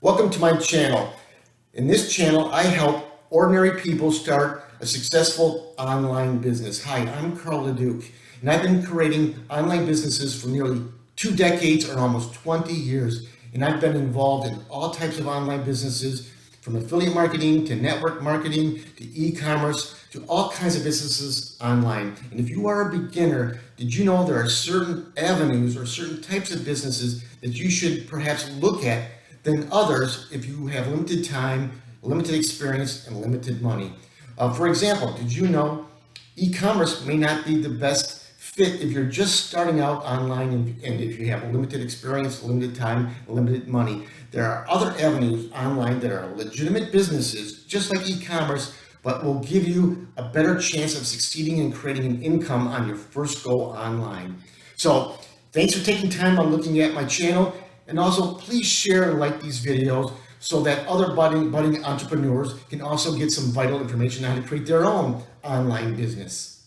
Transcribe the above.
Welcome to my channel. In this channel, I help ordinary people start a successful online business. Hi, I'm Leduc, and I've been creating online businesses for nearly 2 decades or almost 20 years. And I've been involved in all types of online businesses, from affiliate marketing to network marketing to e-commerce to all kinds of businesses online. And if you are a beginner, did you know there are certain avenues or certain types of businesses that you should perhaps look at than others if you have limited time, limited experience, and limited money? For example, did you know e-commerce may not be the best fit if you're just starting out online and if you have limited experience, limited time, limited money? There are other avenues online that are legitimate businesses, just like e-commerce, but will give you a better chance of succeeding and creating an income on your first go online. So thanks for taking time on looking at my channel, and also please share and like these videos so that other budding entrepreneurs can also get some vital information on how to create their own online business.